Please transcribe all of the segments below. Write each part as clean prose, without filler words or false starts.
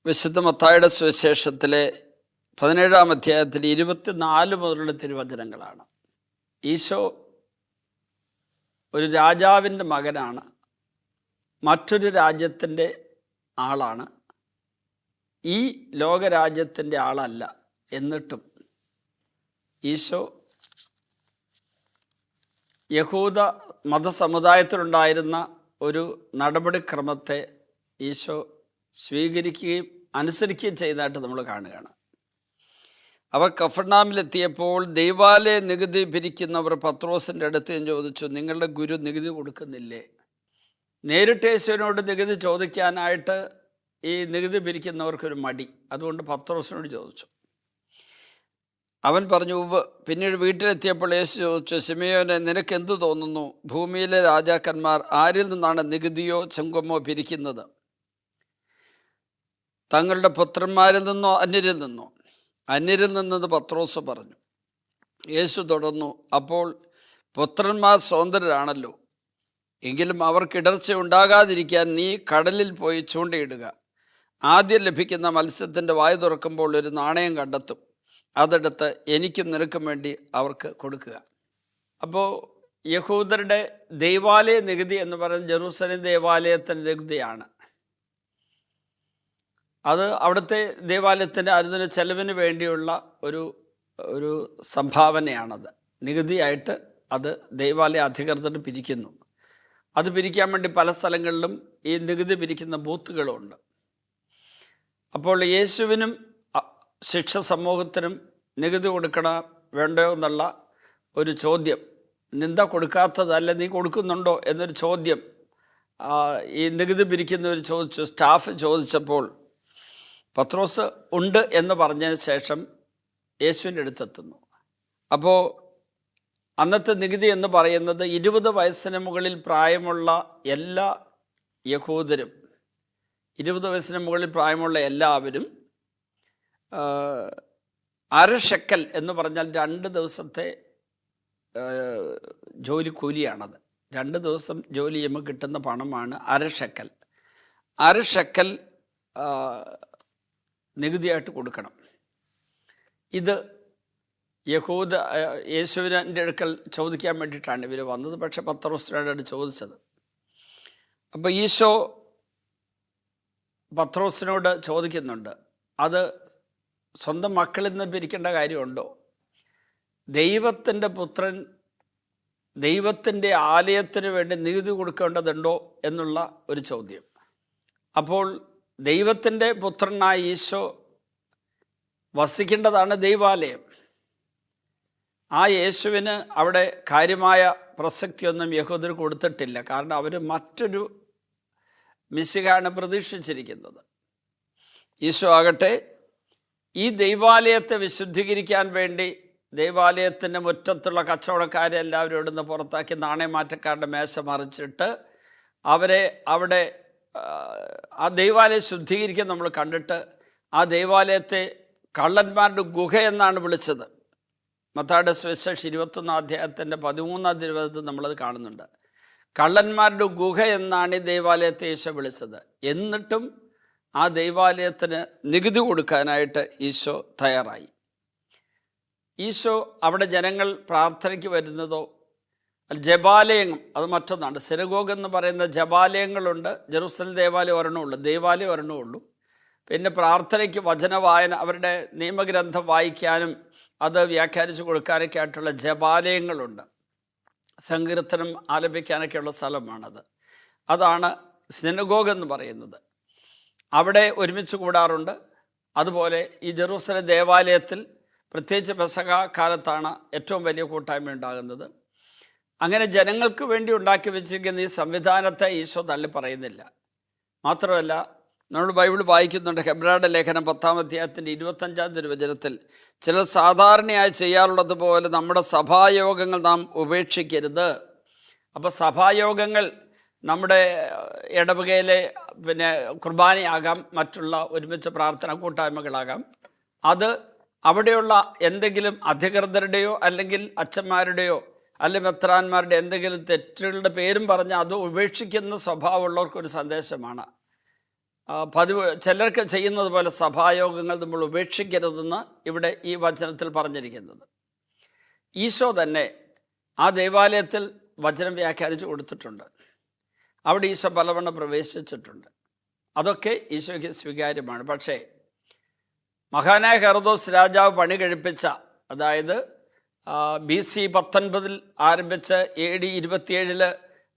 വിശുദ്ധ മത്തായിയുടെ സുവിശേഷത്തിലെ 17-ാം അധ്യായത്തിൽ 24 മുതലുള്ള തിരുവചനങ്ങളാണ്. ഈശോ ഒരു രാജാവിൻ്റെ മകനാണ്, മറ്റൊരു രാജ്യത്തിൻ്റെ ആളാണ്, ഈ ലോകരാജ്യത്തിൻ്റെ ആളല്ല. എന്നിട്ടും ഈശോ യഹൂദ മതസമുദായത്തിലുണ്ടായിരുന്ന ഒരു നടപടിക്രമത്തെ ഈശോ സ്വീകരിക്കുകയും അനുസരിക്കുകയും ചെയ്തതായിട്ട് നമ്മൾ കാണുകയാണ്. അവർ കഫർനാമിലെത്തിയപ്പോൾ ദൈവാലയ നികുതി പിരിക്കുന്നവർ പത്രോസിൻ്റെ അടുത്ത് ചോദിച്ചു, നിങ്ങളുടെ ഗുരു നികുതി കൊടുക്കുന്നില്ലേ? നേരിട്ട് യേശുവിനോട് നികുതി ചോദിക്കാനായിട്ട് ഈ നികുതി പിരിക്കുന്നവർക്കൊരു മടി. അതുകൊണ്ട് പത്രോസിനോട് ചോദിച്ചു. അവൻ പറഞ്ഞു, ഉവ്വ്. പിന്നീട് വീട്ടിലെത്തിയപ്പോൾ യേശു ചോദിച്ചു, ശിമയോനെ, നിനക്കെന്തു തോന്നുന്നു? ഭൂമിയിലെ രാജാക്കന്മാർ ആരിൽ നിന്നാണ് നികുതിയോ ചുങ്കമോ പിരിക്കുന്നത്? തങ്ങളുടെ പുത്രന്മാരിൽ നിന്നോ അന്യരിൽ നിന്നോ? അന്യരിൽ നിന്നത് പത്രോസ് പറഞ്ഞു. യേശു തുടർന്നു, അപ്പോൾ പുത്രന്മാർ സ്വതന്ത്രരാണല്ലോ. എങ്കിലും അവർക്കിടർച്ച ഉണ്ടാകാതിരിക്കാൻ നീ കടലിൽ പോയി ചൂണ്ടയിടുക. ആദ്യം ലഭിക്കുന്ന മത്സ്യത്തിൻ്റെ വായ തുറക്കുമ്പോൾ ഒരു നാണയം കണ്ടെത്തും. അതെടുത്ത് എനിക്കും നിനക്കും വേണ്ടി അവർക്ക് കൊടുക്കുക. അപ്പോൾ യഹൂദരുടെ ദൈവാലയ നികുതി എന്ന് പറയുന്നത് ജെറൂസലേം ദേവാലയത്തിൻ്റെ നികുതിയാണ്. അത് അവിടുത്തെ ദേവാലയത്തിൻ്റെ അനുദിന ചെലവിന് വേണ്ടിയുള്ള ഒരു സംഭാവനയാണത്. നികുതിയായിട്ട് അത് ദൈവാലയ അധികൃതർ പിരിക്കുന്നു. അത് പിരിക്കാൻ വേണ്ടി പല സ്ഥലങ്ങളിലും ഈ നികുതി പിരിക്കുന്ന ബൂത്തുകളുണ്ട്. അപ്പോൾ യേശുവിനും ശിക്ഷ സമൂഹത്തിനും നികുതി കൊടുക്കണം വേണ്ടോ എന്നുള്ള ഒരു ചോദ്യം, നിന്ദ കൊടുക്കാത്തതല്ല നീ കൊടുക്കുന്നുണ്ടോ എന്നൊരു ചോദ്യം ഈ നികുതി പിരിക്കുന്നവർ ചോദിച്ചു. സ്റ്റാഫ് ചോദിച്ചപ്പോൾ പത്രോസ് ഉണ്ട് എന്ന് പറഞ്ഞതിന് ശേഷം യേശുവിൻ്റെ അടുത്തെത്തുന്നു. അപ്പോൾ അന്നത്തെ നികുതി എന്ന് പറയുന്നത് 20 വയസ്സിന് മുകളിൽ പ്രായമുള്ള എല്ലാ യഹൂദരും, 20 വയസ്സിന് മുകളിൽ പ്രായമുള്ള എല്ലാവരും 1/2 ഷെക്കൽ എന്ന് പറഞ്ഞാൽ 2 ദിവസത്തെ ജോലിക്കൂലിയാണത്. 2 ദിവസം ജോലി ചെയ്യുമ്പോൾ കിട്ടുന്ന പണമാണ് 1/2 ഷെക്കൽ. 1/2 ഷെക്കൽ നികുതിയായിട്ട് കൊടുക്കണം. ഇത് യേശുവിൻ്റെ അടുക്കൽ ചോദിക്കാൻ വേണ്ടിയിട്ടാണ് ഇവർ വന്നത്. പക്ഷെ പത്രോസിനോടാണ് ചോദിച്ചത്. അപ്പോൾ ഈശോ പത്രോസിനോട് ചോദിക്കുന്നുണ്ട്, അത് സ്വന്തം മക്കളിൽ നിന്ന് പിരിക്കേണ്ട കാര്യമുണ്ടോ? ദൈവത്തിൻ്റെ പുത്രൻ ദൈവത്തിൻ്റെ ആലയത്തിന് വേണ്ടി നികുതി കൊടുക്കേണ്ടതുണ്ടോ എന്നുള്ള ഒരു ചോദ്യം. അപ്പോൾ ദൈവത്തിൻ്റെ പുത്രനായ ഈശോ വസിക്കേണ്ടതാണ് ദൈവാലയം. ആ യേശുവിന് അവിടെ കാര്യമായ പ്രസക്തിയൊന്നും യഹൂദർ കൊടുത്തിട്ടില്ല. കാരണം അവർ മറ്റൊരു മിശിഹായാണ് പ്രതീക്ഷിച്ചിരിക്കുന്നത്. ഈശോ ആകട്ടെ ഈ ദൈവാലയത്തെ വിശുദ്ധീകരിക്കാൻ വേണ്ടി ദൈവാലയത്തിൻ്റെ മുറ്റത്തുള്ള കച്ചവടക്കാരെ എല്ലാവരും ഇവിടുന്ന് പുറത്താക്കി നാണയമാറ്റക്കാരുടെ മേശ മറിച്ചിട്ട് അവരെ അവിടെ ആ ദൈവാലയം ശുദ്ധീകരിക്കാൻ നമ്മൾ കണ്ടിട്ട് ആ ദൈവാലയത്തെ കള്ളന്മാരുടെ ഗുഹ എന്നാണ് വിളിച്ചത്. മത്തായിയുടെ സുവിശേഷം 21-ാം അധ്യായത്തിൻ്റെ 13-ാം തിരുവചനത്തിൽ നമ്മളത് കാണുന്നുണ്ട്. കള്ളന്മാരുടെ ഗുഹ എന്നാണ് ഈ ദൈവാലയത്തെ ഈശോ വിളിച്ചത്. എന്നിട്ടും ആ ദൈവാലയത്തിന് നികുതി കൊടുക്കാനായിട്ട് ഈശോ തയ്യാറായി. ഈശോ അവിടെ ജനങ്ങൾ പ്രാർത്ഥനയ്ക്ക് വരുന്നതോ ജപാലയങ്ങൾ, അത് മറ്റൊന്നാണ്. സിനഗോഗ് എന്ന് പറയുന്ന ജപാലയങ്ങളുണ്ട്. ജെറൂസലേം ദേവാലയം ഒരെണ്ണമുള്ളൂ, ദേവാലയം ഒരെണ്ണമുള്ളൂ. പിന്നെ പ്രാർത്ഥനയ്ക്ക് വചന വായന, അവരുടെ നിയമഗ്രന്ഥം വായിക്കാനും അത് വ്യാഖ്യാനിച്ച് കൊടുക്കാനൊക്കെ ആയിട്ടുള്ള ജപാലയങ്ങളുണ്ട്. സങ്കീർത്തനം ആലപിക്കാനൊക്കെയുള്ള സ്ഥലമാണത്. അതാണ് സിനഗോഗ് എന്ന് പറയുന്നത്. അവിടെ ഒരുമിച്ച് കൂടാറുണ്ട്. അതുപോലെ ഈ ജെറൂസലേം ദേവാലയത്തിൽ പ്രത്യേകിച്ച് പെസഹ കാലത്താണ് ഏറ്റവും വലിയ കൂട്ടായ്മ ഉണ്ടാകുന്നത്. അങ്ങനെ ജനങ്ങൾക്ക് വേണ്ടി ഉണ്ടാക്കി വെച്ചിരിക്കുന്ന ഈ സംവിധാനത്തെ ഈശോ തള്ളി പറയുന്നില്ല. മാത്രമല്ല, നമ്മൾ ബൈബിൾ വായിക്കുന്നുണ്ട്. ഹെബ്രായരുടെ ലേഖനം 10-ാം അധ്യായത്തിൻ്റെ 25-ാം തിരുവചനത്തിൽ ചിലർ സാധാരണയായി ചെയ്യാറുള്ളത് പോലെ നമ്മുടെ സഭായോഗങ്ങൾ നാം ഉപേക്ഷിക്കരുത്. അപ്പോൾ സഭായോഗങ്ങൾ നമ്മുടെ ഇടവകയിലെ കുർബാനയാകാം, മറ്റുള്ള ഒരുമിച്ച് പ്രാർത്ഥന കൂട്ടായ്മകളാകാം. അത് അവിടെയുള്ള എന്തെങ്കിലും അധികൃതരുടെയോ അല്ലെങ്കിൽ അച്ഛന്മാരുടെയോ അല്ലെങ്കിൽ മെത്രാന്മാരുടെ എന്തെങ്കിലും തെറ്റുകളുടെ പേരും പറഞ്ഞ് അത് ഉപേക്ഷിക്കുന്ന സ്വഭാവമുള്ളവർക്കൊരു സന്ദേശമാണ്. പതിവ് ചിലർക്ക് ചെയ്യുന്നത് പോലെ സഭായോഗങ്ങൾ നമ്മൾ ഉപേക്ഷിക്കരുതെന്ന് ഇവിടെ ഈ വചനത്തിൽ പറഞ്ഞിരിക്കുന്നത്. ഈശോ തന്നെ ആ ദേവാലയത്തിൽ വചനം വ്യാഖ്യാനിച്ച് കൊടുത്തിട്ടുണ്ട്. അവിടെ ഈശോ പലവണ്ണം പ്രവേശിച്ചിട്ടുണ്ട്. അതൊക്കെ ഈശോയ്ക്ക് സ്വീകാര്യമാണ്. പക്ഷേ മഹാനായ ഹെറോദോസ് രാജാവ് പണി കഴിപ്പിച്ച, അതായത് BC 19 ആരംഭിച്ച് AD 27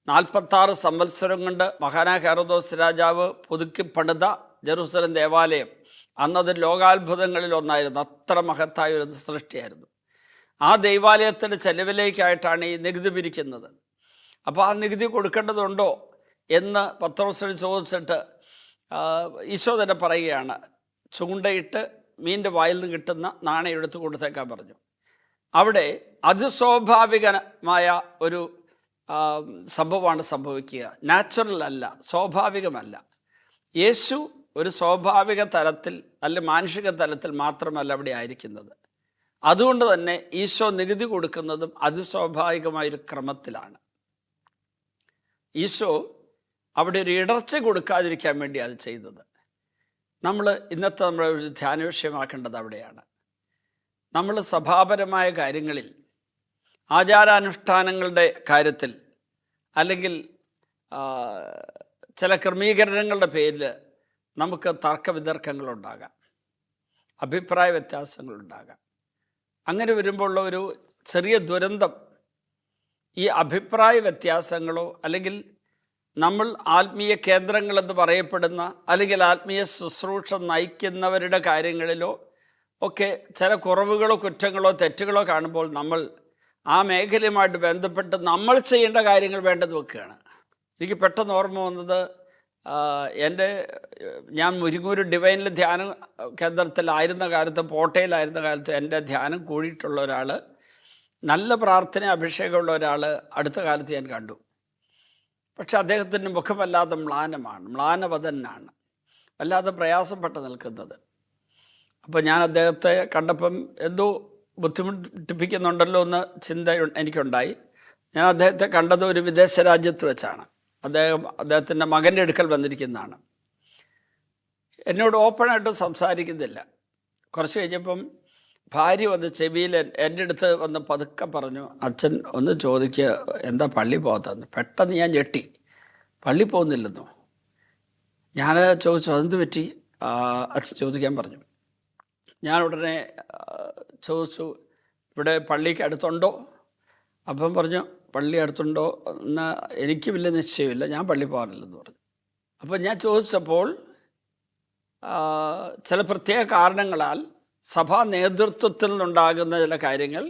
46 സംവത്സരം കൊണ്ട് മഹാനായ ഹെറോദോസ് രാജാവ് പുതുക്കി പണിത ജെറൂസലം ദേവാലയം അന്നത് ലോകാത്ഭുതങ്ങളിൽ ഒന്നായിരുന്നു. അത്ര മഹത്തായ ഒരു സൃഷ്ടിയായിരുന്നു. ആ ദൈവാലയത്തിൻ്റെ ചെലവിലേക്കായിട്ടാണ് ഈ നികുതി പിരിക്കുന്നത്. അപ്പോൾ ആ നികുതി കൊടുക്കേണ്ടതുണ്ടോ എന്ന് പത്രോസിനോട് ചോദിച്ചിട്ട് ഈശോ തന്നെ പറയുകയാണ്, ചൂണ്ടയിട്ട് മീൻ്റെ വായിൽ നിന്ന് കിട്ടുന്ന നാണയം എടുത്ത് കൊടുത്തേക്കാൻ പറഞ്ഞു. അവിടെ അതിസ്വാഭാവികമായ ഒരു സംഭവമാണ് സംഭവിക്കുക. നാച്ചുറൽ അല്ല, സ്വാഭാവികമല്ല. യേശു ഒരു സ്വാഭാവിക തലത്തിൽ അല്ലെങ്കിൽ മാനുഷിക തലത്തിൽ മാത്രമല്ല അവിടെ ആയിരിക്കുന്നത്. അതുകൊണ്ട് തന്നെ ഈശോ നികുതി കൊടുക്കുന്നതും അതിസ്വാഭാവികമായൊരു ക്രമത്തിലാണ്. ഈശോ അവിടെ ഒരു ഇടർച്ച കൊടുക്കാതിരിക്കാൻ വേണ്ടി അത് ചെയ്തത്. നമ്മൾ ഇന്നത്തെ നമ്മുടെ ഒരു ധ്യാന വിഷയമാക്കേണ്ടത് അവിടെയാണ്. നമ്മൾ സഭാപരമായ കാര്യങ്ങളിൽ, ആചാരാനുഷ്ഠാനങ്ങളുടെ കാര്യത്തിൽ, അല്ലെങ്കിൽ ചില ക്രമീകരണങ്ങളുടെ പേരിൽ നമുക്ക് തർക്കവിതർക്കങ്ങളുണ്ടാകാം, അഭിപ്രായ വ്യത്യാസങ്ങളുണ്ടാകാം. അങ്ങനെ വരുമ്പോൾ ഒരു ചെറിയ ദുരന്തം ഈ അഭിപ്രായ വ്യത്യാസങ്ങളോ അല്ലെങ്കിൽ നമ്മൾ ആത്മീയ കേന്ദ്രങ്ങളെന്ന് പറയപ്പെടുന്ന അല്ലെങ്കിൽ ആത്മീയ ശുശ്രൂഷ നയിക്കുന്നവരുടെ കാര്യങ്ങളിലോ ഒക്കെ ചില കുറവുകളോ കുറ്റങ്ങളോ തെറ്റുകളോ കാണുമ്പോൾ നമ്മൾ ആ മേഖലയുമായിട്ട് ബന്ധപ്പെട്ട് നമ്മൾ ചെയ്യേണ്ട കാര്യങ്ങൾ വേണ്ടത് വെക്കുകയാണ്. എനിക്ക് പെട്ടെന്ന് ഓർമ്മ വന്നത്, ഞാൻ മുരിങ്ങൂർ ഡിവൈനിൽ ധ്യാന കേന്ദ്രത്തിലായിരുന്ന കാലത്ത്, പോട്ടയിലായിരുന്ന കാലത്ത് എൻ്റെ ധ്യാനം കൂടിയിട്ടുള്ള ഒരാൾ, നല്ല പ്രാർത്ഥന അഭിഷേകമുള്ള ഒരാൾ അടുത്ത കാലത്ത് ഞാൻ കണ്ടു. പക്ഷെ അദ്ദേഹത്തിൻ്റെ മുഖം വല്ലാതെ മ്ലാനവദനാണ്, വല്ലാതെ പ്രയാസപ്പെട്ട് നിൽക്കുന്നത്. അപ്പോൾ ഞാൻ അദ്ദേഹത്തെ കണ്ടപ്പം എന്തോ ബുദ്ധിമുട്ടിപ്പിക്കുന്നുണ്ടല്ലോ എന്ന് ചിന്ത എനിക്കുണ്ടായി. ഞാൻ അദ്ദേഹത്തെ കണ്ടത് ഒരു വിദേശ രാജ്യത്ത് വെച്ചാണ്. അദ്ദേഹത്തിൻ്റെ മകൻ്റെ അടുക്കൽ വന്നിരിക്കുന്നതാണ്. എന്നോട് ഓപ്പണായിട്ട് സംസാരിക്കുന്നില്ല. കുറച്ച് കഴിഞ്ഞപ്പം ഭാര്യ വന്ന് ചെവിയിൽ എൻ്റെ അടുത്ത് വന്ന് പതുക്കെ പറഞ്ഞു, അച്ഛൻ ഒന്ന് ചോദിക്കുക, എന്താ പള്ളി പോകാത്തതെന്ന്. പെട്ടെന്ന് ഞാൻ ഞെട്ടി. പള്ളി പോകുന്നില്ലെന്നോ? ഞാൻ ചോദിച്ചു, അതെന്ത് പറ്റി? അച്ഛൻ ചോദിക്കാൻ പറഞ്ഞു. ഞാൻ ഉടനെ ചോദിച്ചു, ഇവിടെ പള്ളിക്ക് അടുത്തുണ്ടോ? അപ്പം പറഞ്ഞു, പള്ളി അടുത്തുണ്ടോ എന്ന് എനിക്ക് വലിയ നിശ്ചയമില്ല, ഞാൻ പള്ളി പോകാറില്ലെന്ന് പറഞ്ഞു. അപ്പം ഞാൻ ചോദിച്ചപ്പോൾ ചില പ്രത്യേക കാരണങ്ങളാൽ സഭാ നേതൃത്വത്തിൽ നിന്നുണ്ടാകുന്ന ചില കാര്യങ്ങൾ,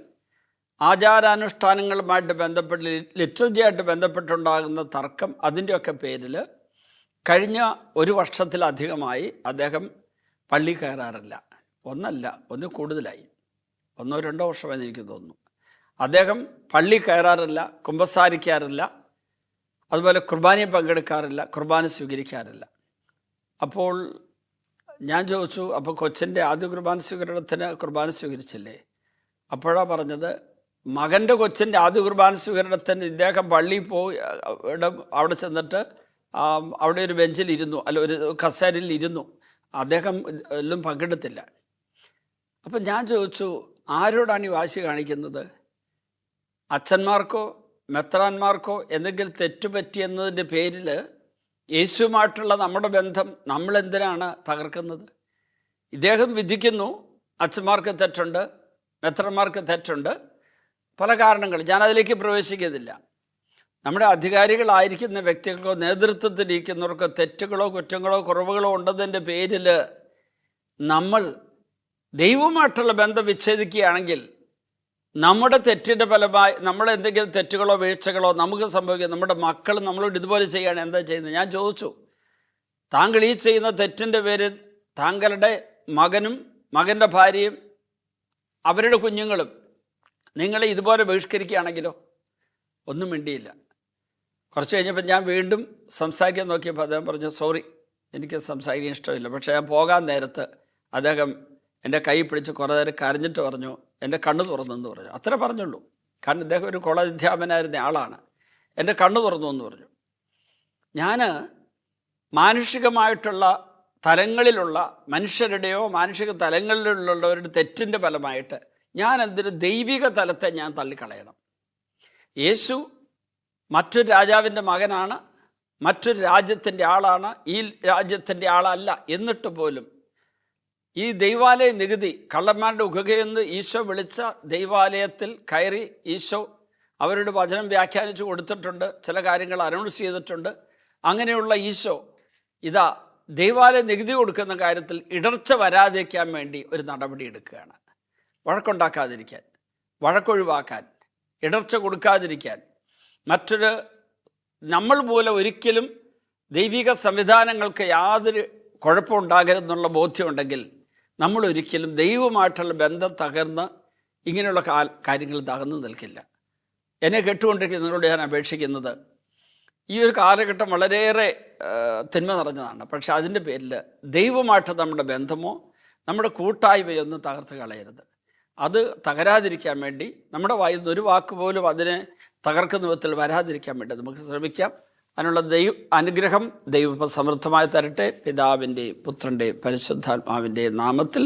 ആചാരാനുഷ്ഠാനങ്ങളുമായിട്ട് ബന്ധപ്പെട്ട്, ലിറ്റർജിയായിട്ട് ബന്ധപ്പെട്ടുണ്ടാകുന്ന തർക്കം, അതിൻ്റെയൊക്കെ പേരിൽ കഴിഞ്ഞ ഒരു വർഷത്തിലധികമായി അദ്ദേഹം പള്ളി കയറാറില്ല. ഒന്നല്ല, ഒന്ന് കൂടുതലായി, 1-2 വർഷമെന്ന് എനിക്ക് തോന്നുന്നു. അദ്ദേഹം പള്ളി കയറാറില്ല, കുമ്പസാരിക്കാറില്ല, അതുപോലെ കുർബാനയിൽ പങ്കെടുക്കാറില്ല, കുർബാന സ്വീകരിക്കാറില്ല. അപ്പോൾ ഞാൻ ചോദിച്ചു, അപ്പോൾ കൊച്ചിൻ്റെ ആദ്യ കുർബാന സ്വീകരണത്തിന് കുർബാന സ്വീകരിച്ചില്ലേ? അപ്പോഴാണ് പറഞ്ഞത്, മകൻ്റെ കൊച്ചിൻ്റെ ആദ്യ കുർബാന സ്വീകരണത്തിന് ഇദ്ദേഹം പള്ളിയിൽ പോയി അവിടെ ചെന്നിട്ട് അവിടെ ഒരു ബെഞ്ചിലിരുന്നു, അല്ല ഒരു കസേരയിൽ ഇരുന്നു, അദ്ദേഹം എല്ലാം പങ്കെടുത്തില്ല. അപ്പം ഞാൻ ചോദിച്ചു, ആരോടാണ് ഈ വാശി കാണിക്കുന്നത്? അച്ഛന്മാർക്കോ മെത്രാന്മാർക്കോ എന്തെങ്കിലും തെറ്റുപറ്റിയെന്നതിൻ്റെ പേരിൽ യേശുവുമായിട്ടുള്ള നമ്മുടെ ബന്ധം നമ്മളെന്തിനാണ് തകർക്കുന്നത്? ഇദ്ദേഹം വിധിക്കുന്നു, അച്ഛന്മാർക്ക് തെറ്റുണ്ട്, മെത്രാന്മാർക്ക് തെറ്റുണ്ട്, പല കാരണങ്ങൾ, ഞാനതിലേക്ക് പ്രവേശിക്കുന്നില്ല. നമ്മുടെ അധികാരികളായിരിക്കുന്ന വ്യക്തികൾക്കോ നേതൃത്വത്തിലിരിക്കുന്നവർക്കോ തെറ്റുകളോ കുറ്റങ്ങളോ കുറവുകളോ ഉണ്ടെന്നതിൻ്റെ പേരിൽ നമ്മൾ ദൈവവുമായിട്ടുള്ള ബന്ധം വിച്ഛേദിക്കുകയാണെങ്കിൽ നമ്മുടെ തെറ്റിൻ്റെ ഫലമായി നമ്മളെന്തെങ്കിലും തെറ്റുകളോ വീഴ്ചകളോ നമുക്ക് സംഭവിക്കുക, നമ്മുടെ മക്കൾ നമ്മളോട് ഇതുപോലെ ചെയ്യുകയാണ്, എന്താ ചെയ്യുന്നത്? ഞാൻ ചോദിച്ചു, താങ്കൾ ഈ ചെയ്യുന്ന തെറ്റിൻ്റെ പേരിൽ താങ്കളുടെ മകനും മകൻ്റെ ഭാര്യയും അവരുടെ കുഞ്ഞുങ്ങളും നിങ്ങളെ ഇതുപോലെ ബഹിഷ്കരിക്കുകയാണെങ്കിലോ? ഒന്നും മിണ്ടിയില്ല. കുറച്ച് കഴിഞ്ഞപ്പോൾ ഞാൻ വീണ്ടും സംസാരിക്കാൻ നോക്കിയപ്പോൾ അദ്ദേഹം പറഞ്ഞു, സോറി, എനിക്ക് സംസാരിക്കാൻ ഇഷ്ടമില്ല. പക്ഷേ ഞാൻ പോകാൻ നേരത്ത് അദ്ദേഹം എൻ്റെ കൈ പിടിച്ച് കുറേ നേരം കരഞ്ഞിട്ട് പറഞ്ഞു, എൻ്റെ കണ്ണ് തുറന്നെന്ന് പറഞ്ഞു. അത്രേ പറഞ്ഞുള്ളൂ. കാരണം ഇദ്ദേഹം ഒരു കോളേജ് അധ്യാപകനായിരുന്ന ആളാണ്. എൻ്റെ കണ്ണ് തുറന്നു എന്ന് പറഞ്ഞു. ഞാൻ മാനുഷികമായിട്ടുള്ള തലങ്ങളിലുള്ള മനുഷ്യരുടെയോ മാനുഷിക തലങ്ങളിലുള്ളവരുടെ തെറ്റിൻ്റെ ഫലമായിട്ട് ഞാൻ എന്തിന് ദൈവിക തലത്തെ ഞാൻ തള്ളിക്കളയണം? യേശു മറ്റൊരു രാജാവിൻ്റെ മകനാണ്, മറ്റൊരു രാജ്യത്തിൻ്റെ ആളാണ്, ഈ രാജ്യത്തിൻ്റെ ആളല്ല. എന്നിട്ട് പോലും ഈ ദൈവാലയ നികുതി കള്ളന്മാരുടെ ഉകകയെന്ന് ഈശോ വിളിച്ച ദൈവാലയത്തിൽ കയറി ഈശോ അവരുടെ വചനം വ്യാഖ്യാനിച്ചു കൊടുത്തിട്ടുണ്ട്, ചില കാര്യങ്ങൾ അനൗൺസ് ചെയ്തിട്ടുണ്ട്. അങ്ങനെയുള്ള ഈശോ ഇതാ ദൈവാലയ നികുതി കൊടുക്കുന്ന കാര്യത്തിൽ ഇടർച്ച വരാതിരിക്കാൻ വേണ്ടി ഒരു നടപടി എടുക്കുകയാണ്. വഴക്കുണ്ടാക്കാതിരിക്കാൻ, വഴക്കൊഴിവാക്കാൻ, ഇടർച്ച കൊടുക്കാതിരിക്കാൻ, മറ്റൊരു നമ്മൾ പോലെ ഒരിക്കലും ദൈവിക സംവിധാനങ്ങൾക്ക് യാതൊരു കുഴപ്പമുണ്ടാകരുതെന്നുള്ള ബോധ്യമുണ്ടെങ്കിൽ നമ്മൾ ഒരിക്കലും ദൈവവുമായിട്ടുള്ള ബന്ധം തകർന്ന് ഇങ്ങനെയുള്ള കാര്യങ്ങൾ തകർന്നു നിൽക്കില്ല. എന്നെ കേട്ടുകൊണ്ടിരിക്കുന്നതിനോട് ഞാൻ അപേക്ഷിക്കുന്നത്, ഈ ഒരു കാലഘട്ടം വളരെയേറെ തിന്മ നിറഞ്ഞതാണ്. പക്ഷെ അതിൻ്റെ പേരിൽ ദൈവമായിട്ട് നമ്മുടെ ബന്ധമോ നമ്മുടെ കൂട്ടായ്മയോ ഒന്നും തകർത്ത് കളയരുത്. അത് തകരാതിരിക്കാൻ വേണ്ടി നമ്മുടെ വായിൽ നിന്ന് ഒരു വാക്ക് പോലും അതിനെ തകർക്കുന്ന വിധത്തിൽ വരാതിരിക്കാൻ വേണ്ടി നമുക്ക് ശ്രമിക്കാം. അതിനുള്ള അനുഗ്രഹം ദൈവം സമൃദ്ധമായി തരട്ടെ. പിതാവിൻ്റെയും പുത്രൻ്റെയും പരിശുദ്ധാത്മാവിൻ്റെയും നാമത്തിൽ